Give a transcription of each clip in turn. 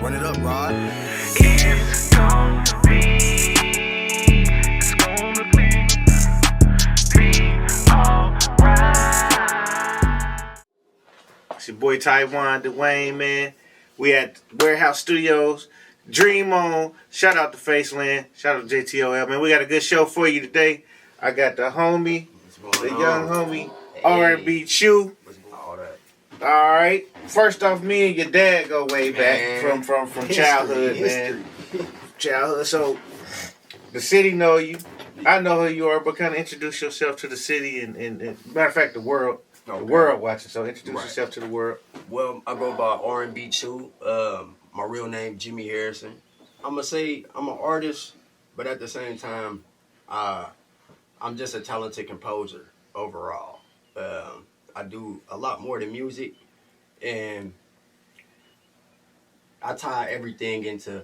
Run it up, Rod. It's gonna be alright. It's your boy Taiwan Dwayne, man. We at Warehouse Studios. Dream on. Shout out to Faceland. Shout out to JTOL, man. We got a good show for you today. I got the homie, the young homie, R&B Chew. All right. First off, me and your dad go way back from childhood, man. Childhood. So the city know you. I know who you are, but kind of introduce yourself to the city and matter of fact, the world. Okay. The world watching. So introduce yourself to the world. Well, I go by R&B Chew. My real name Jimmy Harrison. I'm gonna say I'm an artist, but at the same time, I'm just a talented composer overall. I do a lot more than music, and I tie everything into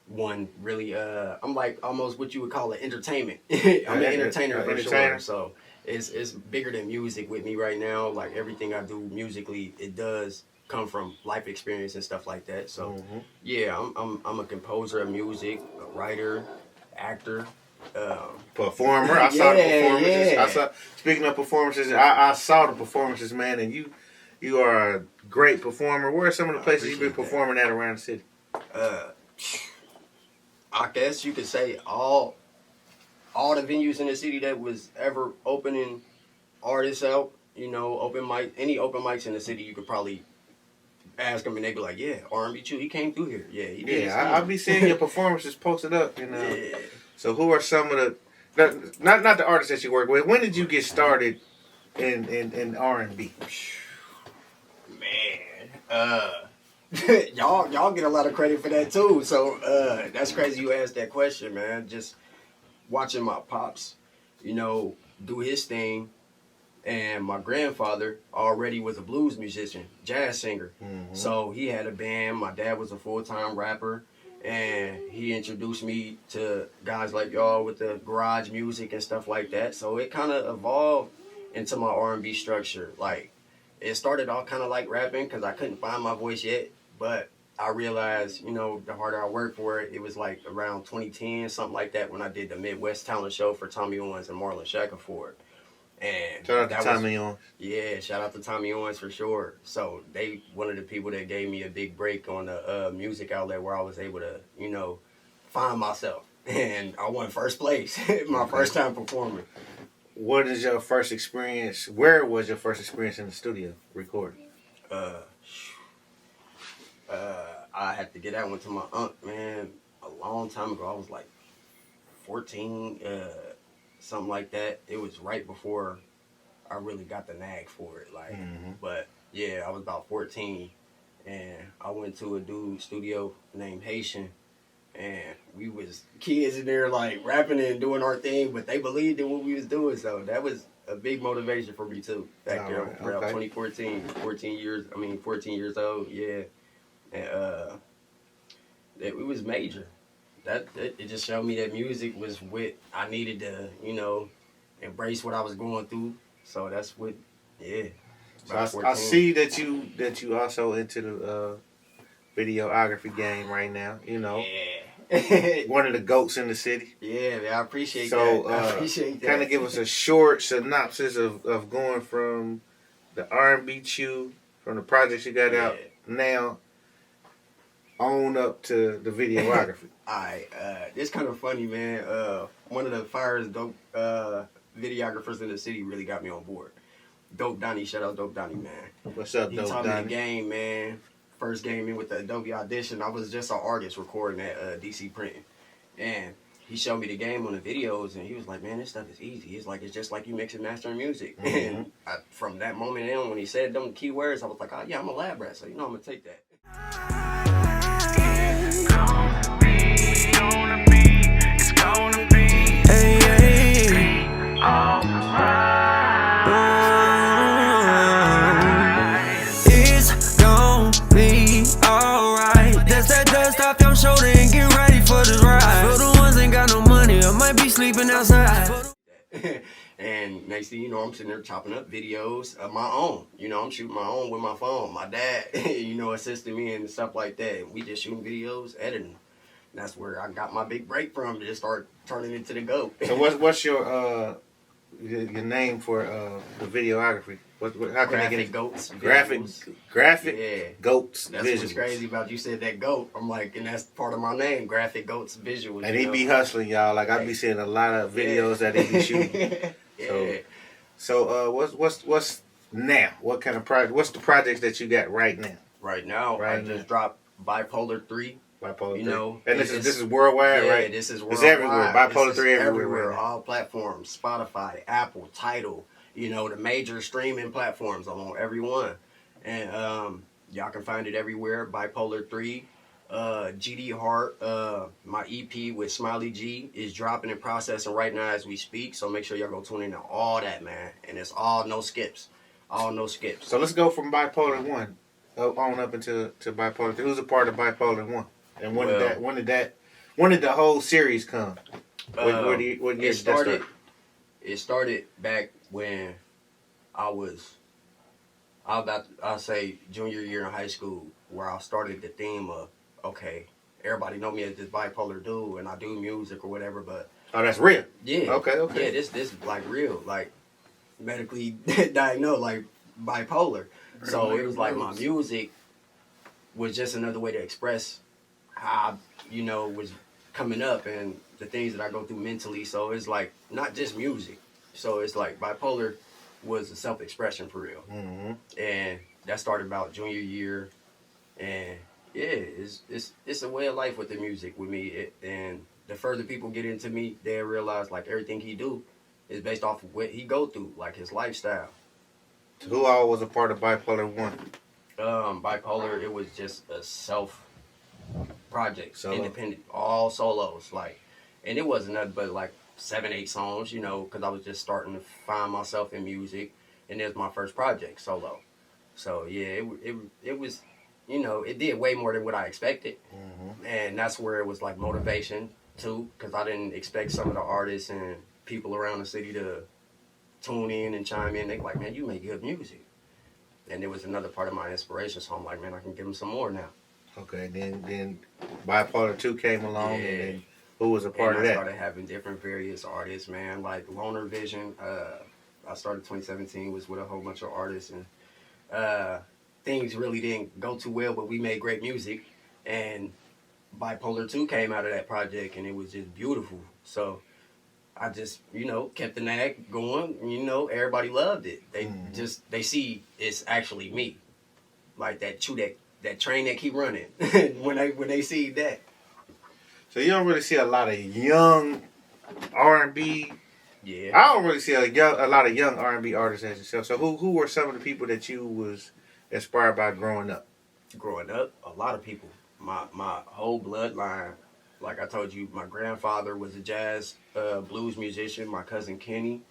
one. Really, I'm like almost what you would call an entertainment. I'm an entertainer for sure. So it's bigger than music with me right now. Like everything I do musically, it does come from life experience and stuff like that. So yeah, I'm a composer of music, a writer, actor. Performer. I saw the performances. Speaking of performances, I saw the performances, man, and you are a great performer. Where are some of the places you've been performing at around the city? I guess you could say all the venues in the city that was ever opening artists out, you know, open mic, any open mics in the city, you could probably ask them and they'd be like, yeah, R&B Chew, he came through here. Yeah, he did. Yeah, I'll be seeing your performances posted up, you know. Yeah. So who are some of the not the artists that you work with? When did you get started in R&B? Man, y'all get a lot of credit for that too. So that's crazy you asked that question, man. Just watching my pops, you know, do his thing, and my grandfather already was a blues musician, jazz singer. So he had a band. My dad was a full-time rapper. And he introduced me to guys like y'all with the garage music and stuff like that. So it kind of evolved into my R&B structure. Like, it started off kind of like rapping because I couldn't find my voice yet. But I realized, you know, the harder I worked for it, it was like around 2010, something like that, when I did the Midwest Talent Show for Tommy Owens and Marlon Shackelford. And shout out to Tommy Owens. Yeah, shout out to Tommy Owens for sure. So they one of the people that gave me a big break on the music outlet where I was able to, you know, find myself. And I won first place my first time performing. What is your first experience? Where was your first experience in the studio recording? I had to get that one to my aunt, man, a long time ago. I was like 14, something like that. It was right before I really got the nag for it. Like, but yeah, I was about 14, and I went to a dude's studio named Haitian, and we was kids in there like rapping and doing our thing, but they believed in what we was doing. So that was a big motivation for me too. Back there, around 2014, 14 years old. Yeah, and it was major. That it just showed me that music was what I needed to, you know, embrace what I was going through. So that's what, yeah. So I see that you also into the videography game right now. You know, one of the GOATs in the city. Yeah, man, I appreciate that. So I appreciate that. Kind of give us a short synopsis of going from the R&B Chew, from the projects you got out now, on up to the videography. Alright, it's kind of funny, man. One of the first dope videographers in the city really got me on board. Dope Donnie, shout out Dope Donnie, man. What's up, Dope Donnie? He taught me the game, man. First game in with the Adobe Audition. I was just an artist recording at DC Printing, and he showed me the game on the videos, and he was like, "Man, this stuff is easy. It's just like you mixing, mastering music." And from that moment on, when he said them keywords, I was like, "Oh yeah, I'm a lab rat, so you know I'm gonna take that." Outside. And next thing you know, I'm sitting there chopping up videos of my own. You know, I'm shooting my own with my phone. My dad, you know, assisting me and stuff like that. And we just shooting videos, editing. And that's where I got my big break from to just start turning into the GOAT. So what's your name for the videography? How can I get Graphic it? Goats. Graphic Yeah. Goats That's visuals. what's crazy about you said that GOAT. I'm like, and that's part of my name, Graphic Goats Visuals. And he be hustling, y'all. Like I be seeing a lot of videos that he be shooting. Yeah. So what's now? What kind of project? What's the projects that you got right now? Right now, I just dropped Bipolar 3. Bipolar 3. know, And this is worldwide, yeah, right? This is worldwide. It's everywhere. Bipolar 3 everywhere. Right now. All platforms, Spotify, Apple, Tidal, you know, the major streaming platforms. I'm on every one. And y'all can find it everywhere. Bipolar 3. GD Heart, my EP with Smiley G is dropping and processing right now as we speak. So make sure y'all go tune in to all that, man. And it's all no skips. All no skips. So let's go from Bipolar 1 on up into Bipolar 3. Who's a part of Bipolar 1? And when did the whole series come? What year did that start? It started back when I'll say junior year in high school, where I started the theme of, okay, everybody know me as this bipolar dude and I do music or whatever, but oh, that's real. Yeah. Okay. Yeah, this like real, like medically diagnosed, like bipolar. So it was like my music was just another way to express how I, was coming up and the things that I go through mentally. So it's like not just music. So it's like bipolar was a self-expression for real. Mm-hmm. And that started about junior year. And yeah, it's a way of life with the music with me. And the further people get into me, they realize like everything he do is based off of what he go through, like his lifestyle. So who all was a part of Bipolar 1? Bipolar, it was just a self project, Solo. Independent, all solos, like, and it wasn't nothing but like 7-8 songs, because I was just starting to find myself in music, and it was my first project solo. So yeah, it was, it did way more than what I expected, and that's where it was like motivation too, because I didn't expect some of the artists and people around the city to tune in and chime in. They like, man, you make good music, and it was another part of my inspiration. So I'm like, man, I can give them some more now. Okay, then Bipolar 2 came along, Yeah. and then who was a part of I that? started having different various artists, man, like Loner Vision. I started 2017, was with a whole bunch of artists, and things really didn't go too well, but we made great music, and Bipolar 2 came out of that project, and it was just beautiful. So I just, kept the nag going, everybody loved it. They see it's actually me. Like that train that keep running when they see that. So you don't really see a lot of young R&B. Yeah. I don't really see a lot of young R&B artists as yourself. So who were some of the people that you was inspired by growing up? Growing up, a lot of people. My whole bloodline, like I told you, my grandfather was a jazz blues musician. My cousin Kenny,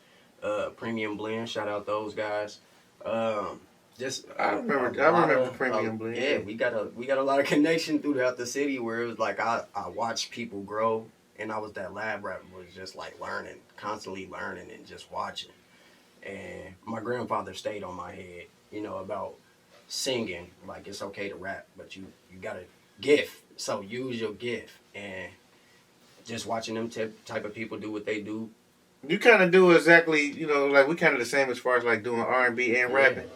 Premium Blend, shout out those guys. I remember Premium Blend. Yeah, we got a lot of connection throughout the city where it was like I watched people grow, and I was that lab rat, was just like learning, constantly learning and just watching. And my grandfather stayed on my head, about singing. Like it's okay to rap, but you got a gift, so use your gift. And just watching them type of people do what they do. You kind of do exactly, like we kind of the same as far as like doing R&B and rapping.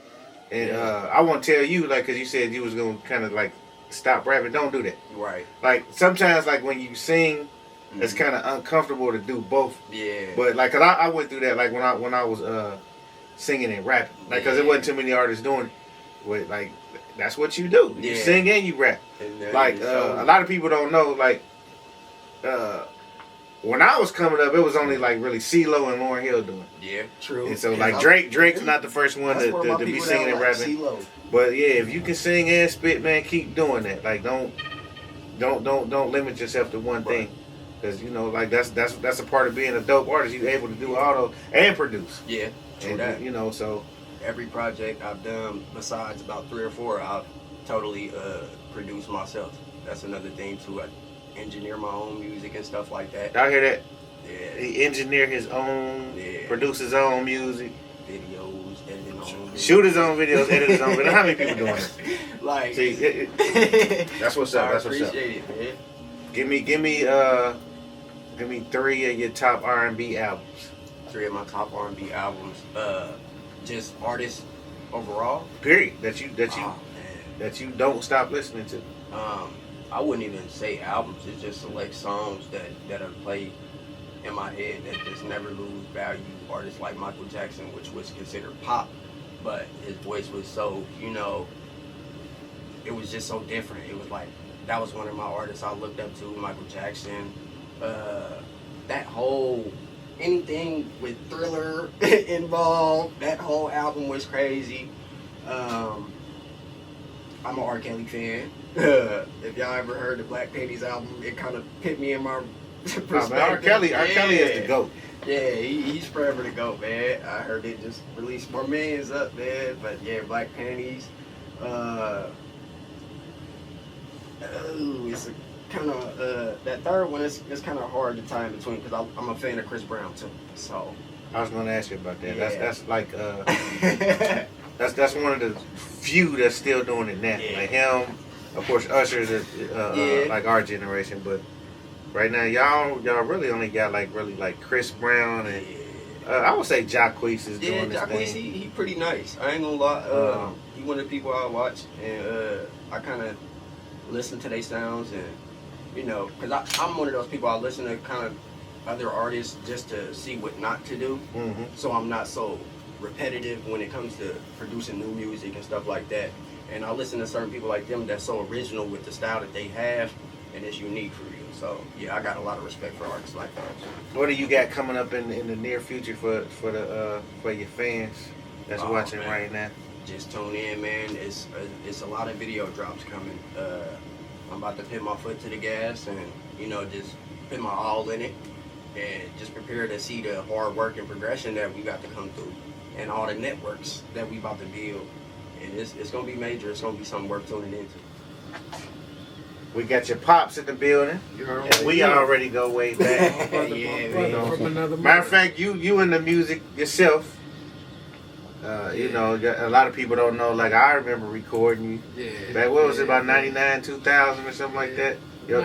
And I want to tell you, like, because you said you was going to kind of, like, stop rapping. Don't do that. Right. Like, sometimes, like, when you sing, it's kind of uncomfortable to do both. Yeah. But, like, because I went through that, like, when I was singing and rapping. Like, because there wasn't too many artists doing it. But, like, that's what you do. You sing and you rap. And like, a lot of people don't know, like, when I was coming up, it was only like really CeeLo and Lauryn Hill doing it. Yeah, true. And so like Drake's not the first one to be singing and rapping. CeeLo. But yeah, if you can sing and spit, man, keep doing that. Like don't limit yourself to one thing, because like that's a part of being a dope artist. You're able to do all those and produce. Yeah, true and, that. So every project I've done, besides about 3 or 4, I've totally produced myself. That's another thing too. I engineer my own music and stuff like that. I hear that. Yeah. He engineer his own, Yeah. produce his own music, Videos, editing on shoot his own videos, edit his own videos. How many people doing it? Like, See, that's what's up. I That's what's up. appreciate it, man. Give me 3 of your top R&B albums. 3 of my top R&B albums. Just artists overall. Period. Oh, man. That you don't stop listening to. I wouldn't even say albums. It's just select songs that are played in my head that just never lose value. Artists like Michael Jackson, which was considered pop, but his voice was so, it was just so different. It was like, that was one of my artists I looked up to, Michael Jackson. That whole, anything with Thriller involved, that whole album was crazy. I'm an R. Kelly fan. If y'all ever heard the Black Panties album, it kind of hit me in my perspective. R. Kelly is the GOAT. Yeah, he's forever the GOAT, man. I heard they just released more millions up, man. But yeah, Black Panties. It's kind of that third one is kind of hard to tie in between because I'm a fan of Chris Brown too. So I was going to ask you about that. Yeah. That's like that's one of the few that's still doing it now. Yeah. Like him, of course, Usher is like our generation, but right now y'all really only got like Chris Brown and I would say Jacquees is doing this Jacquees, thing. he pretty nice. I ain't gonna lie. He one of the people I watch, and I kind of listen to their sounds, and because I'm one of those people I listen to kind of other artists just to see what not to do. Mm-hmm. So I'm not so repetitive when it comes to producing new music and stuff like that. And I listen to certain people like them that's so original with the style that they have, and it's unique for you. So yeah, I got a lot of respect for artists like that. What do you got coming up in the near future for your fans that's watching man. right now? Just tune in, man. It's a lot of video drops coming. I'm about to put my foot to the gas and just put my all in it, and just prepare to see the hard work and progression that we got to come through, and all the networks that we about to build. And it's gonna be major. It's gonna be something worth tuning into. We got your pops in the building. We already go way back. Yeah, man. From another Matter of fact, you in the music yourself. A lot of people don't know. Like I remember recording you. Yeah. Back what was it, about 99, 2000 or something like that? Yo,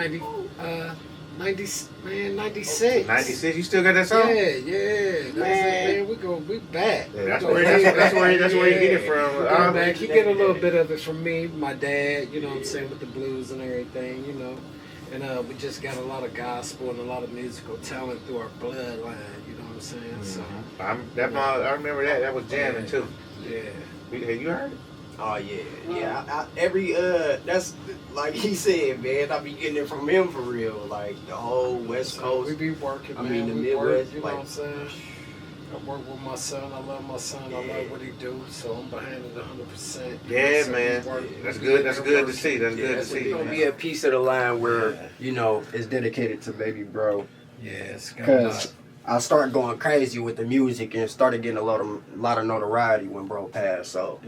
96. 96. You still got that song? Yeah. That's Man. it, we back. Yeah, that's We where go way that's back. where you get it Yeah. from. We go back. You get a little bit of it from me, my dad. You know what I'm saying, with the blues and everything. And we just got a lot of gospel and a lot of musical talent through our bloodline. You know what I'm saying? So I remember that. That was jamming too. yeah. Have you heard it? Oh yeah. Every that's like he said, man. I be getting it from him for real. Like the whole West Coast. We be working. I Man. mean, the We Midwest, Work, you know what I'm saying? I work with my son. I love my son. I love what he do. So I'm behind it 100%. Yeah, man. That's good. That's good to see. That's good to It's see. gonna man. be a piece of the line where it's dedicated to baby bro. Yeah, it's got Cause I started going crazy with the music and started getting a lot of notoriety when bro passed. So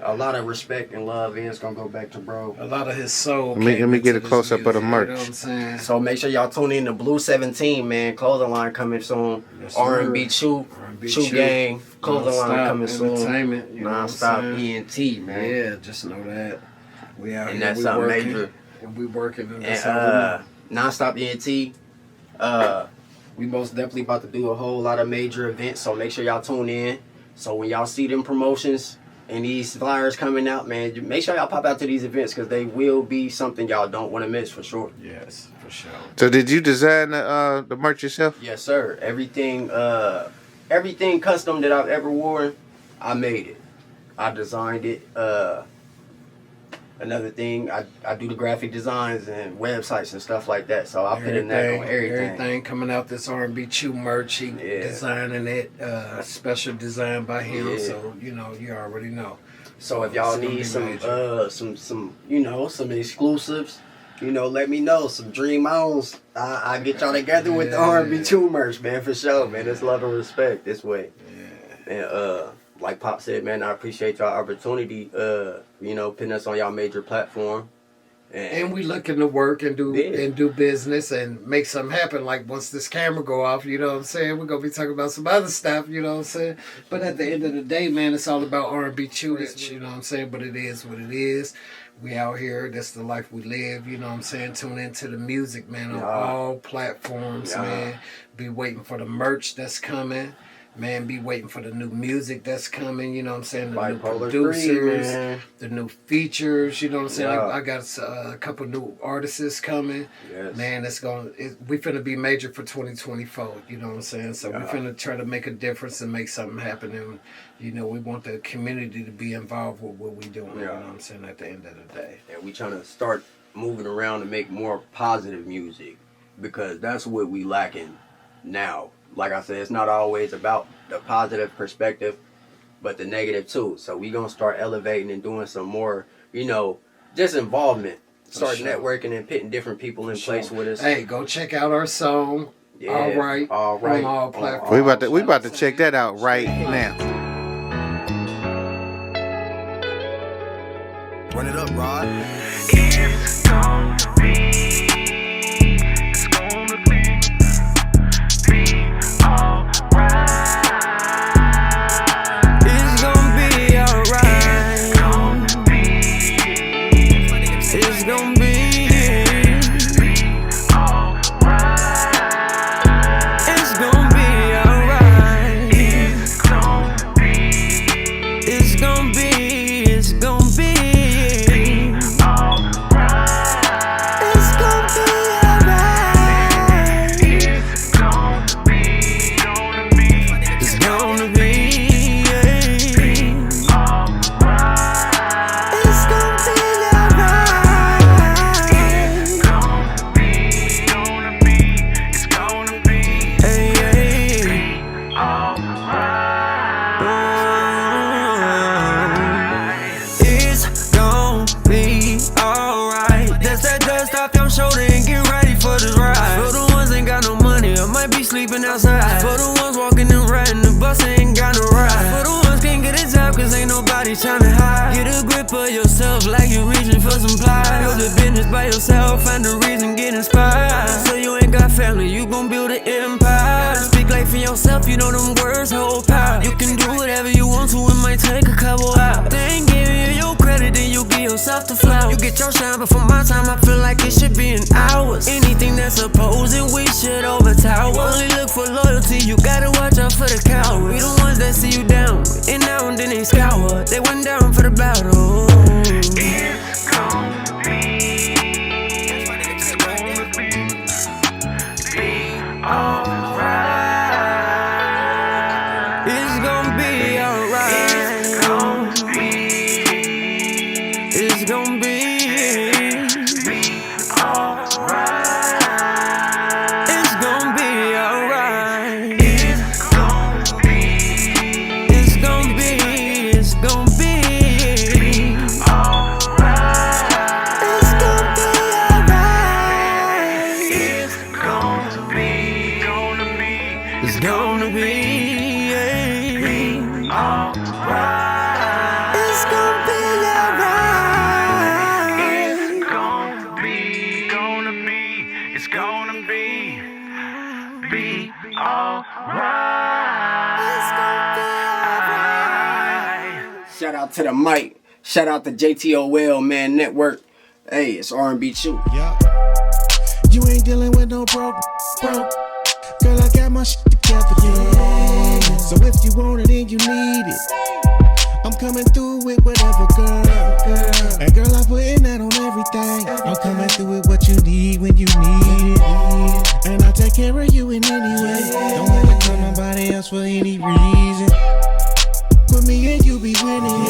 a lot of respect and love is gonna go back to bro. a lot of his soul. Let me get a came into close this up of the music, merch. You know what I'm saying? So make sure y'all tune in to Blue 17, man. Clothing line coming soon. Yes, R&B sir. Chew Gang. Clothing line Non-stop coming soon. entertainment, you know what I'm Non-stop saying? ENT, man. Yeah, just know that we out And here. that's we something working, major. and we working. And that's And how Non-stop ENT. We most definitely about to do a whole lot of major events, so make sure y'all tune in. So when y'all see them promotions and these flyers coming out, man, make sure y'all pop out to these events because they will be something y'all don't want to miss for sure. Yes, for sure. So did you design the merch yourself? Yes, sir. Everything custom that I've ever worn, I made it. I designed it. Another thing, I do the graphic designs and websites and stuff like that. So I put in that on everything. Everything coming out this R&B Chew merch. He Yeah. designing it. Special design by him. Yeah. So you already know. So if y'all It's gonna need be some major. some exclusives, let me know. Some dream owns. I get y'all together with the Yeah. R&B Chew merch, man, for sure, man. It's love and respect this way. Yeah. And like Pop said, man, I appreciate y'all opportunity, putting us on y'all major platform. And we looking to work and do business and make something happen. Like once this camera go off, you know what I'm saying? We're gonna be talking about some other stuff, you know what I'm saying? But at the end of the day, man, it's all about R&B Chewich, you know what I'm saying? But it is what it is. We out here, that's the life we live, you know what I'm saying? Tune into the music, man, on all platforms, man. Be waiting for the merch that's coming. Man, be waiting for the new music that's coming, you know what I'm saying? The Bipolar new producers, 3, the new features, you know what I'm saying? I got a couple new artists coming. Yes. Man, we finna be major for 2024, you know what I'm saying? So we finna try to make a difference and make something happen. And, you know, we want the community to be involved with what we doing, you know what I'm saying, at the end of the day. And we trying to start moving around and make more positive music because that's what we lacking now. Like I said, it's not always about the positive perspective, but the negative too. So we gonna start elevating and doing some more, you know, just involvement. Start networking and putting different people in place with us. Hey, go check out our song. All right. On all platforms. We about to check that out right now. Run it up, Rod. It's gonna be sleeping outside. For the ones walking and riding the bus, ain't got no ride. For the ones can't get a job, cause ain't nobody tryna hide. Get a grip of yourself like you reaching for some plies. Build a business by yourself, find a reason, get inspired. So you ain't got family, you gon' build an empire. Speak life for yourself, you know them words hold power. You can do whatever you want to, it might take a couple hours. They ain't giving you your credit, then you give yourself the flower. You get your shine, but for my time, I feel like it should be in hours. Anything that's opposing, we should overtower. Only look for loyalty, you gotta watch out for the cowards. We the ones that see you down, and now and then they scour. They went down for the battle. It's gonna be alright. It's gonna be alright. It's gonna be alright. It's gonna be alright. It's gonna be alright. It's gonna be alright. It's gonna be alright. It's gonna be alright. It's gonna be alright. Shout out to the M.I.C. Shout out to JTOL, man, network. Hey, it's R&B Chew. Yeah. You ain't dealing with no broke. Girl, I got my shit together, yeah. So if you want it and you need it, I'm coming through with whatever, girl. And girl, I'm putting that on everything. I'm coming through with what you need when you need it. And I'll take care of you in any way. Don't have to call nobody else for any reason. With me and you be winning.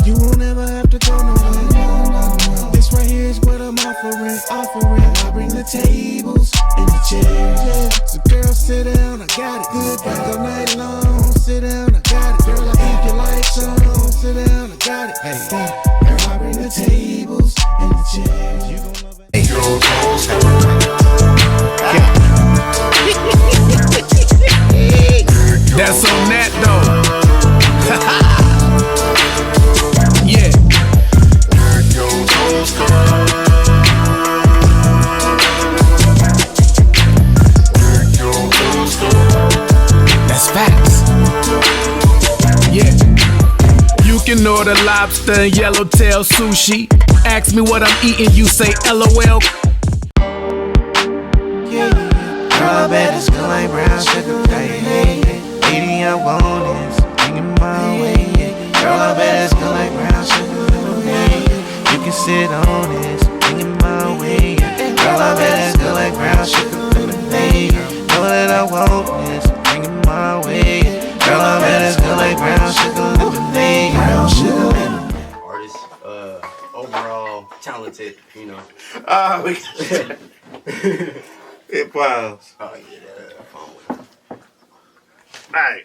You won't ever have to go nowhere. This right here is what I'm offering. I bring the tables and the chairs. So girl, sit down, I got it. Good all night long. Sit down, I got it. Girl, I keep your lights on. Sit down, I got it. lobster and yellowtail sushi. Ask me what I'm eating, you say LOL. Girl, I bet it's good like brown sugar, baby. Lady, I want this, bring it my way. Girl, I bet it's good like brown sugar, lemonade. You can sit on this, bring it my way. Girl, I bet it's good like brown sugar, lemonade. Know that I want this, bring it my way. Girl, I bet it's good like brown sugar, lemonade. Brown sugar, lemonade. Artist, overall talented, you know. Oh, we got it. Pause. Oh yeah, phone with him. All right.